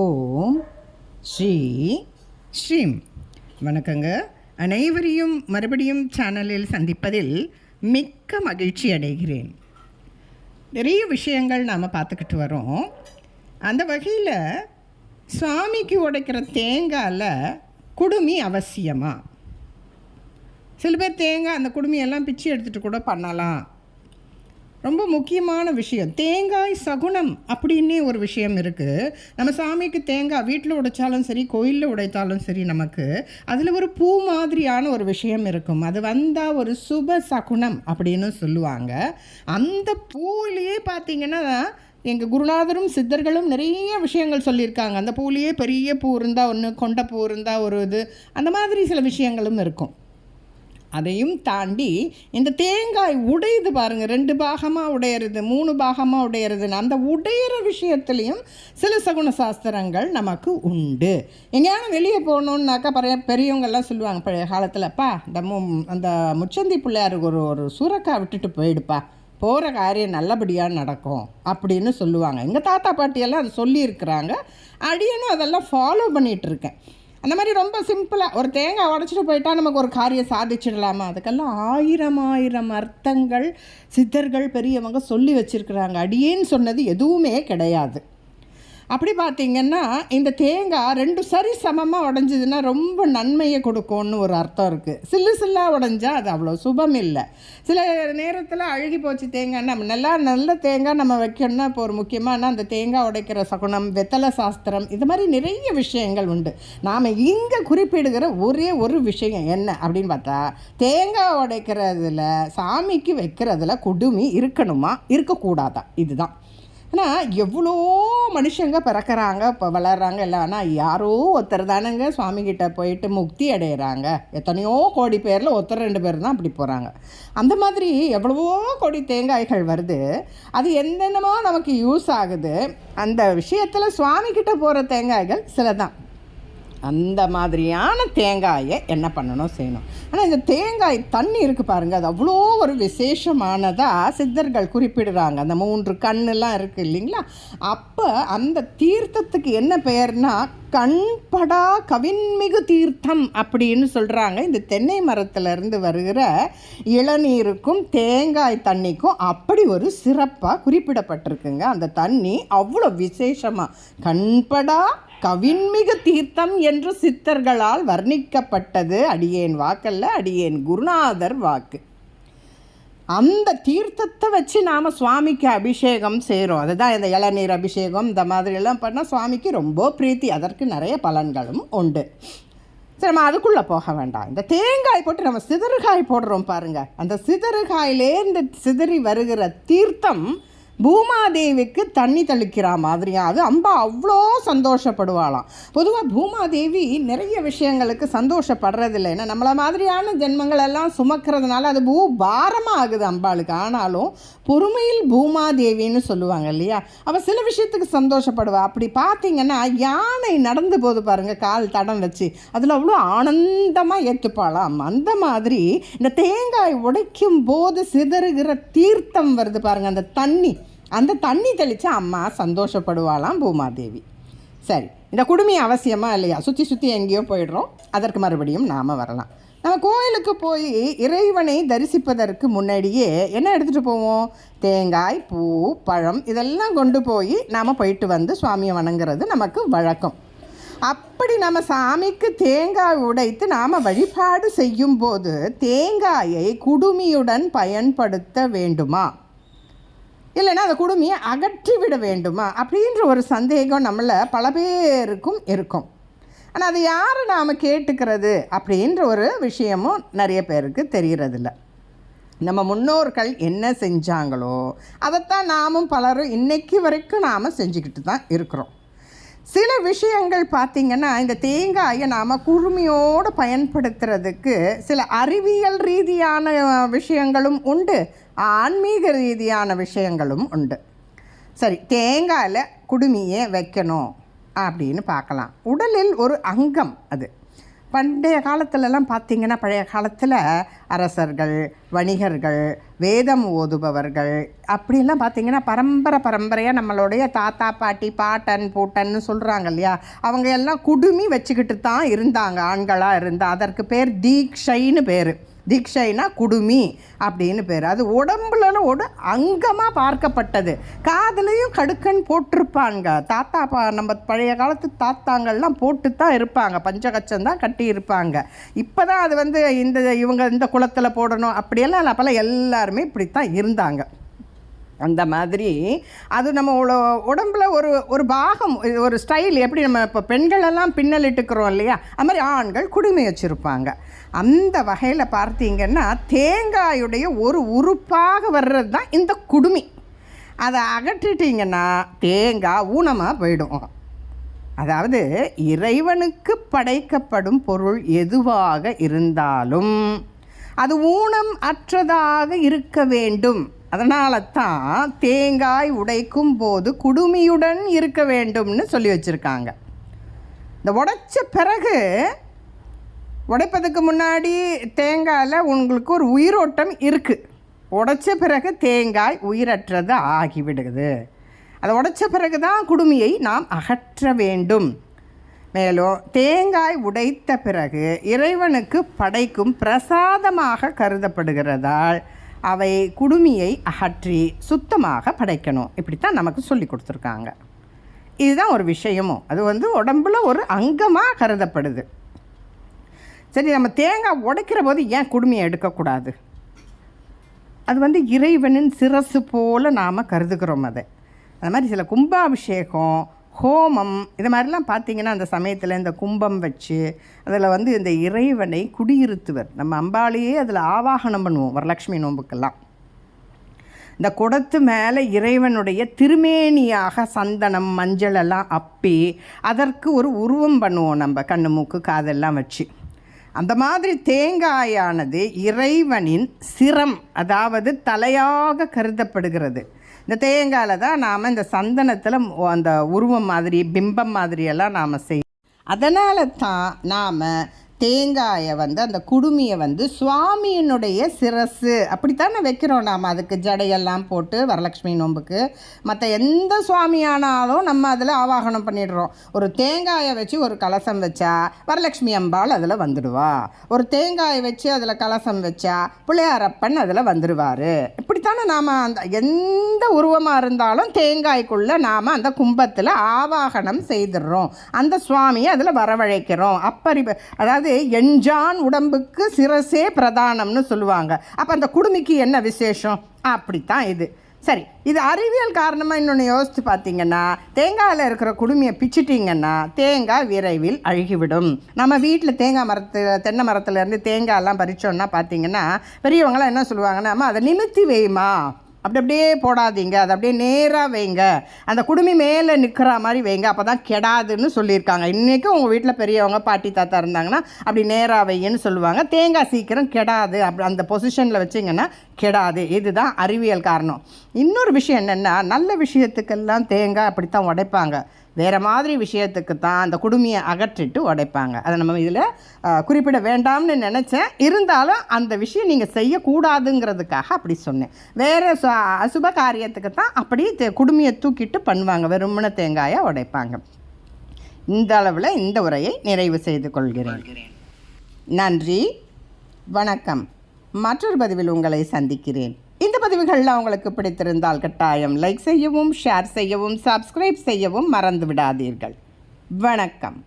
ஓம் ஸ்ரீ ஸ்ரீம். வணக்கங்க. அனைவரையும் மறுபடியும் சேனலில் சந்திப்பதில் மிக்க மகிழ்ச்சி அடைகிறேன். நிறைய விஷயங்கள் நாம் பார்த்துக்கிட்டு வரோம். அந்த வகையில் சுவாமிக்கு உடைக்கிற தேங்காயில் குடுமி அவசியமா? சில பேர் தேங்காய் அந்த குடுமியெல்லாம் பிச்சு எடுத்துகிட்டு கூட பண்ணலாம். ரொம்ப முக்கியமான விஷயம் தேங்காய் சகுனம் அப்படின்னே ஒரு விஷயம் இருக்குது. நம்ம சாமிக்கு தேங்காய் வீட்டில் உடைச்சாலும் சரி, கோயிலில் உடைத்தாலும் சரி, நமக்கு அதில் ஒரு பூ மாதிரியான ஒரு விஷயம் இருக்கும். அது வந்தால் ஒரு சுப சகுனம் அப்படின்னு சொல்லுவாங்க. அந்த பூவிலேயே பார்த்திங்கன்னா எங்கள் குருநாதரும் சித்தர்களும் நிறைய விஷயங்கள் சொல்லியிருக்காங்க. அந்த பூவிலேயே பெரிய பூ இருந்தால் ஒன்று, கொண்ட பூ இருந்தால் ஒரு இது, அந்த மாதிரி சில விஷயங்களும் இருக்கும். அதையும் தாண்டி இந்த தேங்காய் உடையுது பாருங்கள், 2 பாகமாக உடையிறது, 3 பாகமாக உடையிறதுன்னு அந்த உடையிற விஷயத்துலேயும் சில சகுன சாஸ்திரங்கள் நமக்கு உண்டு. எங்கேயாவது வெளியே போகணுன்னாக்கா பெரியவங்கள்லாம் சொல்லுவாங்க பழைய காலத்தில்ப்பா, அந்த முச்சந்தி பிள்ளையாருக்கு ஒரு சூறக்காய் விட்டுட்டு போயிடுப்பா, போகிற காரியம் நல்லபடியாக நடக்கும் அப்படின்னு சொல்லுவாங்க. எங்கள் தாத்தா பாட்டியெல்லாம் அது சொல்லியிருக்கிறாங்க. அடியனும் அதெல்லாம் ஃபாலோ பண்ணிகிட்ருக்கேன். அந்த மாதிரி ரொம்ப சிம்பிளாக ஒரு தேங்காய் உடச்சிட்டு போயிட்டால் நமக்கு ஒரு காரியம் சாதிச்சிடலாமா? அதுக்கெல்லாம் ஆயிரம் அர்த்தங்கள் சித்தர்கள் பெரியவங்க சொல்லி வச்சுருக்குறாங்க. அடியேன்னு சொன்னது எதுவுமே கிடையாது. அப்படி பார்த்திங்கன்னா இந்த தேங்காய் 2 சரி சமமாக உடஞ்சிதுன்னா ரொம்ப நன்மையை கொடுக்கும்னு ஒரு அர்த்தம் இருக்குது. சில்லாக உடஞ்சால் அது அவ்வளோ சுபம் இல்லை. சில நேரத்தில் அழுகி போச்சு தேங்காய், நம்ம நல்ல தேங்காய் நம்ம வைக்கணும்னா இப்போ ஒரு முக்கியமான அந்த தேங்காய் உடைக்கிற சகுனம், வெத்தலை சாஸ்திரம், இது மாதிரி நிறைய விஷயங்கள் உண்டு. நாம் இங்கே குறிப்பிடுகிற ஒரே ஒரு விஷயம் என்ன அப்படின்னு பார்த்தா, தேங்காய் உடைக்கிறதுல சாமிக்கு வைக்கிறதுல குடுமி இருக்கணுமா இருக்கக்கூடாதா, இதுதான். ஆனால் எவ்வளோ மனுஷங்க பிறக்கிறாங்க, இப்போ வளர்கிறாங்க எல்லாம். ஆனால் யாரோ ஒருத்தர் தானங்க சுவாமிகிட்ட போயிட்டு முக்தி அடைகிறாங்க. எத்தனையோ கோடி பேரில் ஒருத்தர் 2 பேர் தான் அப்படி போகிறாங்க. அந்த மாதிரி எவ்வளவோ கோடி தேங்காய்கள் வருது. அது என்னென்னமோ நமக்கு யூஸ் ஆகுது. அந்த விஷயத்தில் சுவாமிகிட்ட போகிற தேங்காய்கள் சில தான். அந்த மாதிரியான தேங்காயை என்ன பண்ணணும் செய்யணும். ஆனால் இந்த தேங்காய் தண்ணி இருக்குது பாருங்கள், அது அவ்வளோ ஒரு விசேஷமானதாக சித்தர்கள் குறிப்பிடுறாங்க. அந்த 3 கண்ணெல்லாம் இருக்குது இல்லைங்களா? அப்போ அந்த தீர்த்தத்துக்கு என்ன பெயர்னா கண்படா கவின்மிகு தீர்த்தம் அப்படின்னு சொல்கிறாங்க. இந்த தென்னை மரத்துலேருந்து வருகிற இளநீருக்கும் தேங்காய் தண்ணிக்கும் அப்படி ஒரு சிறப்பாக குறிப்பிடப்பட்டிருக்குங்க. அந்த தண்ணி அவ்வளோ விசேஷமாக கண்படா கவின்மிகு தீர்த்தம் என்று சித்தர்களால் வர்ணிக்கப்பட்டது. அடியேன் வாக்கல்ல, அடியேன் குருநாதர் வாக்கு. அந்த தீர்த்தத்தை வச்சு நாம் சுவாமிக்கு அபிஷேகம் செய்கிறோம். அதுதான் இந்த இளநீர் அபிஷேகம், இந்த மாதிரியெல்லாம் பண்ணால் சுவாமிக்கு ரொம்ப பிரீத்தி. அதற்கு நிறைய பலன்களும் உண்டு. சரி, நம்ம அதுக்குள்ளே போக வேண்டாம். இந்த தேங்காய் போட்டு நம்ம சிதறுகாய் போடுறோம் பாருங்கள். அந்த சிதறுகாயிலேருந்து சிதறி வருகிற தீர்த்தம் பூமாதேவிக்கு தண்ணி தெளிக்கிற மாதிரியா அது அம்பா அவ்வளோ சந்தோஷப்படுவாளாம். பொதுவாக பூமாதேவி நிறைய விஷயங்களுக்கு சந்தோஷப்படுறதில்லை. ஏன்னா நம்மளை மாதிரியான ஜென்மங்களெல்லாம் சுமக்கிறதுனால அது பாரமாக ஆகுது அம்பாளுக்கு. ஆனாலும் பொறுமையில் பூமாதேவின்னு சொல்லுவாங்க இல்லையா? அவள் சில விஷயத்துக்கு சந்தோஷப்படுவாள். அப்படி பார்த்திங்கன்னா யானை நடந்து போது பாருங்கள், கால் தடம் வச்சு, அதில் அவ்வளோ ஆனந்தமாக ஏற்றுப்பாளாம். அந்த மாதிரி இந்த தேங்காய் உடைக்கும் போது சிதறுகிற தீர்த்தம் வருது பாருங்கள், அந்த தண்ணி தெளித்து அம்மா சந்தோஷப்படுவாளாம் பூமாதேவி. சரி, இந்த குடுமி அவசியமாக இல்லையா? சுற்றி எங்கேயோ போயிடுறோம். அதற்கு மறுபடியும் நாம் வரலாம். நம்ம கோயிலுக்கு போய் இறைவனை தரிசிப்பதற்கு முன்னாடியே என்ன எடுத்துகிட்டு போவோம்? தேங்காய், பூ, பழம் இதெல்லாம் கொண்டு போய் நாம் போயிட்டு வந்து சுவாமியை வணங்குறது நமக்கு வழக்கம். அப்படி நம்ம சாமிக்கு தேங்காய் உடைத்து நாம் வழிபாடு செய்யும்போது தேங்காயை குடுமியுடன் பயன்படுத்த வேண்டுமா, இல்லைன்னா அந்த குடுமியை அகற்றி விட வேண்டுமா அப்படின்ற ஒரு சந்தேகம் நம்மளை பல பேருக்கும் இருக்கும். ஆனால் அது யாரை நாம் கேட்டுக்கிறது அப்படின்ற ஒரு விஷயமும் நிறைய பேருக்கு தெரிகிறதில்ல. நம்ம முன்னோர்கள் என்ன செஞ்சாங்களோ அதைத்தான் நாமும் பலரும் இன்றைக்கு வரைக்கும் நாம் செஞ்சுக்கிட்டு தான் இருக்கிறோம். சில விஷயங்கள் பார்த்திங்கன்னா இந்த தேங்காயை நாம் குடுமியோடு பயன்படுத்துறதுக்கு சில அறிவியல் ரீதியான விஷயங்களும் உண்டு, ஆன்மீக ரீதியான விஷயங்களும் உண்டு. சரி, தேங்காயில் குடுமியை வைக்கணும் அப்படின்னு பார்க்கலாம். உடலில் ஒரு அங்கம் அது. பண்டைய காலத்துலலாம் பார்த்திங்கன்னா, பழைய காலத்தில் அரசர்கள், வணிகர்கள், வேதம் ஓதுபவர்கள் அப்படிலாம் பார்த்திங்கன்னா பரம்பரையாக நம்மளுடைய தாத்தா பாட்டி பாட்டன் பூட்டன்னு சொல்கிறாங்க இல்லையா, அவங்க எல்லாம் குடுமி வச்சுக்கிட்டு தான் இருந்தாங்க. ஆண்களாக இருந்தால் அதற்கு பேர் தீக்ஷைன்னு பேர். தீக்ஷைனா குடுமி அப்படின்னு பேர். அது உடம்புல ஒரு அங்கமாக பார்க்கப்பட்டது. காதுலேயும் கடுக்கன் போட்டிருப்பாங்க. நம்ம பழைய காலத்து தாத்தாங்கள்லாம் போட்டு தான் இருப்பாங்க. பஞ்சகச்சம் தான் கட்டி இருப்பாங்க. இப்போ தான் அது இவங்க இந்த குளத்தில் போடணும் அப்படியெல்லாம் அப்போல்லாம் எல்லாருமே இப்படித்தான் இருந்தாங்க. அந்த மாதிரி அது நம்ம உடம்புல ஒரு பாகம், ஒரு ஸ்டைல். எப்படி நம்ம இப்போ பெண்களெல்லாம் பின்னலிட்டுக்கிறோம் இல்லையா, அது மாதிரி ஆண்கள் குடுமி வச்சுருப்பாங்க. அந்த வகையில் பார்த்தீங்கன்னா தேங்காயுடைய ஒரு உறுப்பாக வர்றது தான் இந்த குடுமி. அதை அகற்றிட்டிங்கன்னா தேங்காய் ஊனமாக போயிடும். அதாவது இறைவனுக்கு படைக்கப்படும் பொருள் எதுவாக இருந்தாலும் அது ஊனம் அற்றதாக இருக்க வேண்டும். அதனால தான் தேங்காய் உடைக்கும் போது குடுமியுடன் இருக்க வேண்டும்னு சொல்லி வச்சுருக்காங்க. இந்த உடைச்ச பிறகு, உடைப்பதுக்கு முன்னாடி தேங்காயில் உங்களுக்கு ஒரு உயிரோட்டம் இருக்குது. உடைச்ச பிறகு தேங்காய் உயிரற்றது ஆகிவிடுது. அதை உடைச்ச பிறகு தான் குடுமியை நாம் அகற்ற வேண்டும். மேலும் தேங்காய் உடைத்த பிறகு இறைவனுக்கு படைக்கும் பிரசாதமாக கருதப்படுகிறதால் அவை குடுமியை அகற்றி சுத்தமாக படைக்கணும். இப்படித்தான் நமக்கு சொல்லி கொடுத்துருக்காங்க. இதுதான் ஒரு விஷயமும். அது உடம்புல ஒரு அங்கமாக கருதப்படுது. சரி, நம்ம தேங்காய் உடைக்கிற போது ஏன் குடுமியை எடுக்கக்கூடாது? அது இறைவனின் சிரசு போல் நாம் கருதுகிறோம். அது மாதிரி சில கும்பாபிஷேகம், ஹோமம் இது மாதிரிலாம் பார்த்திங்கன்னா அந்த சமயத்தில் இந்த கும்பம் வச்சு அதில் இந்த இறைவனை குடியிருத்துவர். நம்ம அம்பாளையே அதில் ஆவாகனம் பண்ணுவோம் வரலட்சுமி நோம்புக்கெல்லாம். இந்த குடத்து மேலே இறைவனுடைய திருமேனியாக சந்தனம் மஞ்சள் எல்லாம் அப்பி அதற்கு ஒரு உருவம் பண்ணுவோம் நம்ம, கண்ணு மூக்கு காதெல்லாம் வச்சு. அந்த மாதிரி தேங்காயானது இறைவனின் சிரம், அதாவது தலையாக கருதப்படுகிறது. இந்த தேங்காயில் தான் நாம் இந்த சந்தனத்தில் அந்த உருவம் மாதிரி பிம்பம் மாதிரியெல்லாம் நாம் செய்வோம். அதனால தான் நாம் தேங்காயை அந்த குடுமியை சுவாமியினுடைய சிரசு அப்படித்தானே வைக்கிறோம். நாம் அதுக்கு ஜடையெல்லாம் போட்டு வரலட்சுமி நோம்புக்கு மற்ற எந்த சுவாமியானாலும் நம்ம அதில் ஆவாகனம் பண்ணிடுறோம். ஒரு தேங்காயை வச்சு ஒரு கலசம் வச்சா வரலட்சுமி அம்பாள் அதில் வந்துடுவா. ஒரு தேங்காயை வச்சு அதில் கலசம் வச்சா பிள்ளையாரப்பன் அதில் வந்துடுவார். இப்படித்தானே நாம் அந்த எந்த உருவமாக இருந்தாலும் தேங்காய்க்குள்ளே நாம் அந்த கும்பத்தில் ஆவாகனம் செய்துடுறோம். அந்த சுவாமியை அதில் வரவழைக்கிறோம். அதாவது எஞ்சான் உடம்புக்கு சிரசே பிரதானம்னு சொல்லுவாங்க. அப்போ அந்த குடுமிக்கு என்ன விசேஷம்? அப்படித்தான் இது. சரி, இது அறிவியல் காரணமாக இன்னொன்று யோசித்து பார்த்தீங்கன்னா, தேங்காயில் இருக்கிற குடுமியை பிச்சுட்டிங்கன்னா தேங்காய் விரைவில் அழுகிவிடும். நம்ம வீட்டில் தென்னை மரத்துலேருந்து தேங்காயெல்லாம் பறித்தோன்னா பார்த்தீங்கன்னா பெரியவங்களாம் என்ன சொல்லுவாங்கன்னா, அம்மா அதை நிமித்தி வைமா, அப்படியே போடாதீங்க, அதை அப்படியே நேராக வைங்க, அந்த குடுமி மேலே நிற்கிற மாதிரி வைங்க, அப்போ தான் கெடாதுன்னு சொல்லியிருக்காங்க. இன்றைக்கும் உங்கள் வீட்டில் பெரியவங்க பாட்டி தாத்தா இருந்தாங்கன்னா அப்படி நேராக வைங்கன்னு சொல்லுவாங்க. தேங்காய் சீக்கிரம் கெடாது, அப்படி அந்த பொசிஷனில் வச்சிங்கன்னா கெடாது. இதுதான் அறிவியல் காரணம். இன்னொரு விஷயம் என்னென்னா, நல்ல விஷயத்துக்கெல்லாம் தேங்காய் அப்படித்தான் உடைப்பாங்க. வேறு மாதிரி விஷயத்துக்கு தான் அந்த குடுமியை அகற்றிட்டு உடைப்பாங்க. அதை நம்ம இதில் குறிப்பிட வேண்டாம்னு நினச்சேன். இருந்தாலும் அந்த விஷயம் நீங்கள் செய்யக்கூடாதுங்கிறதுக்காக அப்படி சொன்னேன். வேறு அசுப காரியத்துக்கு தான் அப்படி குடுமியை தூக்கிட்டு பண்ணுவாங்க, வெறுமன தேங்காயை உடைப்பாங்க. இந்த அளவில் இந்த உரையை நிறைவு செய்து கொள்கிறேன். நன்றி, வணக்கம். மற்றொரு பதிவில் உங்களை சந்திக்கிறேன். இந்த பதிவுகளில் உங்களுக்கு பிடித்திருந்தால் கட்டாயம் லைக் செய்யவும், ஷேர் செய்யவும், சப்ஸ்கிரைப் செய்யவும் மறந்து விடாதீர்கள். வணக்கம்.